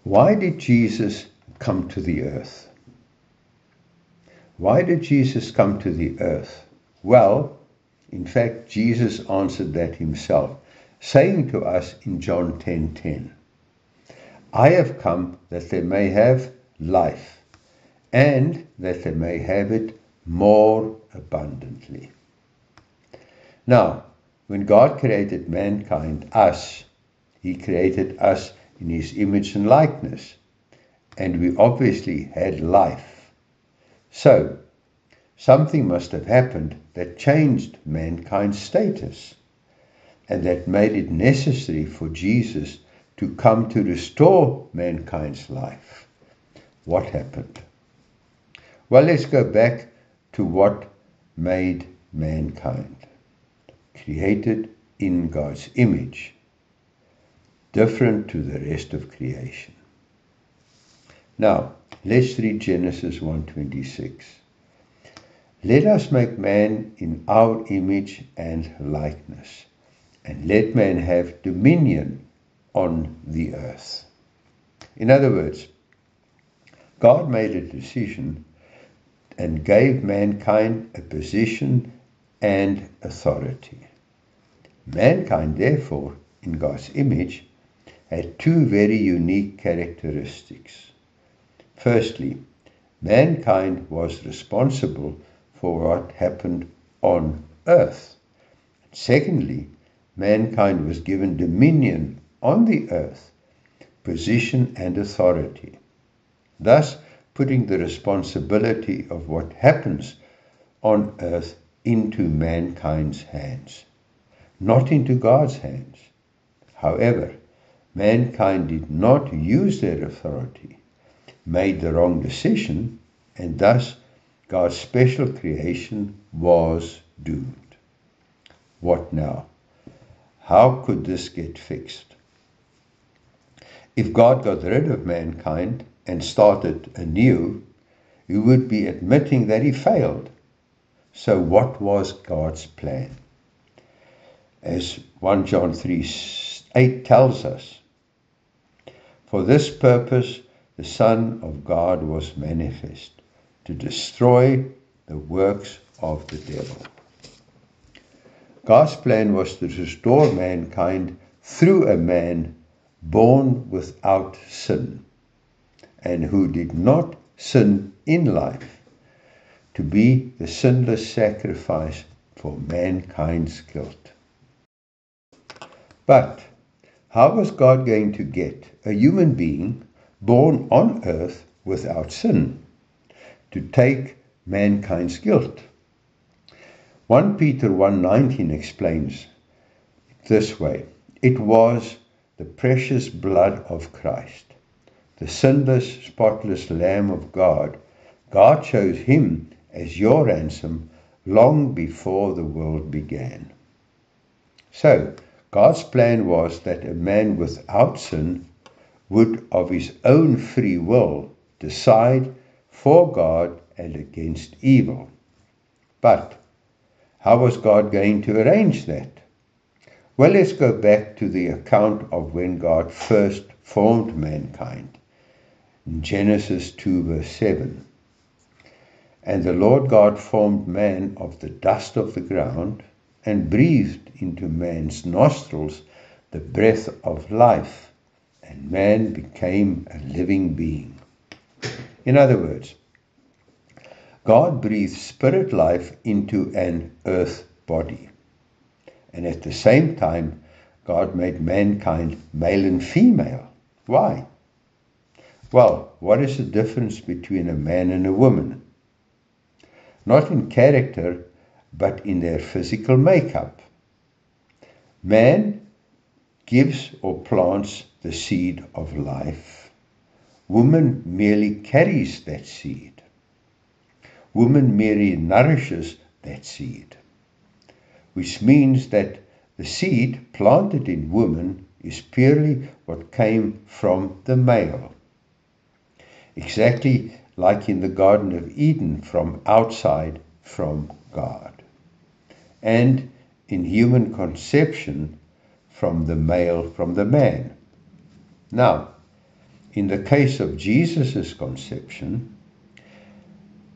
Why did Jesus come to the earth? Why did Jesus come to the earth? Well, in fact, Jesus answered that himself, saying to us in John 10:10, I have come that they may have life, and that they may have it more abundantly. Now, when God created mankind, us, he created us in his image and likeness, and we obviously had life. So, something must have happened that changed mankind's status, and that made it necessary for Jesus to come to restore mankind's life. What happened? Well, let's go back to what made mankind. Created in God's image, different to the rest of creation. Now, let's read Genesis 1:26. Let us make man in our image and likeness, and let man have dominion on the earth. In other words, God made a decision and gave mankind a position and authority. Mankind, therefore, in God's image, had two very unique characteristics. Firstly, mankind was responsible for what happened on earth. Secondly, mankind was given dominion on the earth, position and authority, thus putting the responsibility of what happens on earth into mankind's hands, not into God's hands. However, mankind did not use their authority, made the wrong decision, and thus God's special creation was doomed. What now? How could this get fixed? If God got rid of mankind and started anew, he would be admitting that he failed. So what was God's plan? As 1 John 3:8 tells us, for this purpose the Son of God was manifest, to destroy the works of the devil. God's plan was to restore mankind through a man born without sin, and who did not sin in life, to be the sinless sacrifice for mankind's guilt. But how was God going to get a human being born on earth without sin to take mankind's guilt? 1 Peter 1:19 explains it this way: it was the precious blood of Christ, the sinless, spotless Lamb of God. God chose him as your ransom long before the world began. So, God's plan was that a man without sin would, of his own free will, decide for God and against evil. But how was God going to arrange that? Well, let's go back to the account of when God first formed mankind. In Genesis 2:7. And the Lord God formed man of the dust of the ground, and breathed into man's nostrils the breath of life, and man became a living being. In other words, God breathed spirit life into an earth body. And at the same time, God made mankind male and female. Why? Well, what is the difference between a man and a woman? Not in character, but in their physical makeup. Man gives or plants the seed of life. Woman merely carries that seed. Woman merely nourishes that seed, which means that the seed planted in woman is purely what came from the male. Exactly like in the Garden of Eden, from outside, from God. And in human conception, from the male, from the man. Now, In the case of Jesus' conception,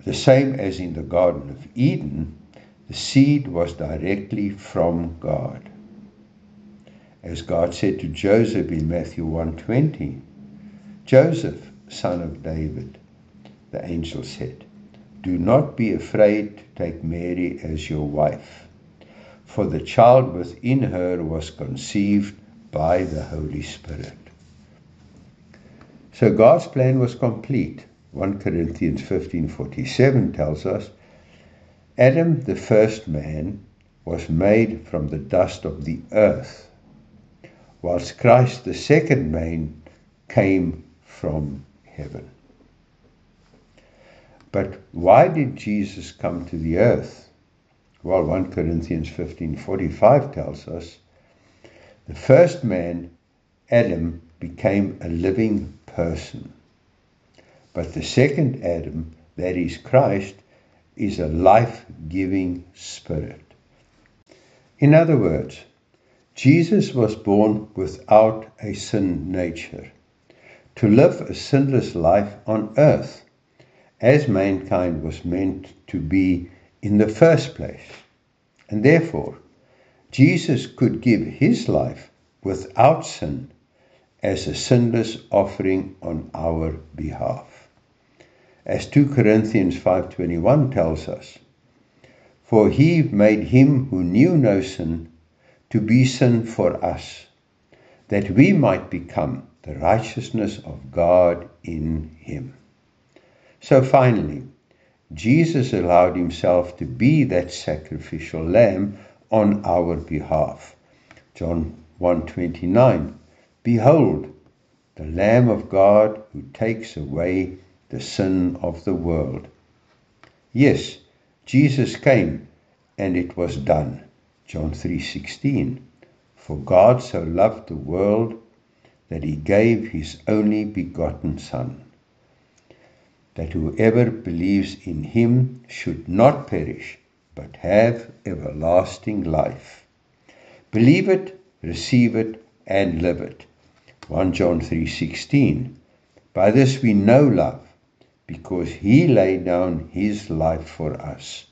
the same as in the Garden of Eden, the seed was directly from God. As God said to Joseph in Matthew 1:20, Joseph, son of David, the angel said, "Do not be afraid to take Mary as your wife, for the child within her was conceived by the Holy Spirit." So God's plan was complete. 1 Corinthians 15:47 tells us, Adam, the first man, was made from the dust of the earth, whilst Christ, the second man, came from heaven. But why did Jesus come to the earth? Well, 1 Corinthians 15:45 tells us, the first man, Adam, became a living person. But the second Adam, that is Christ, is a life-giving spirit. In other words, Jesus was born without a sin nature, to live a sinless life on earth, as mankind was meant to be in the first place. And therefore, Jesus could give his life without sin as a sinless offering on our behalf. As 2 Corinthians 5:21 tells us, "For he made him who knew no sin to be sin for us, that we might become the righteousness of God in him." So finally, Jesus allowed himself to be that sacrificial lamb on our behalf. John 1:29, "Behold, the Lamb of God who takes away the sin of the world." Yes, Jesus came and it was done. John 3:16, "For God so loved the world that he gave his only begotten Son, that whoever believes in him should not perish, but have everlasting life." Believe it, receive it, and live it. 1 John 3:16, "By this we know love, because he laid down his life for us,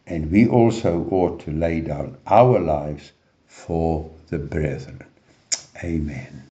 and we also ought to lay down our lives for the brethren." Amen.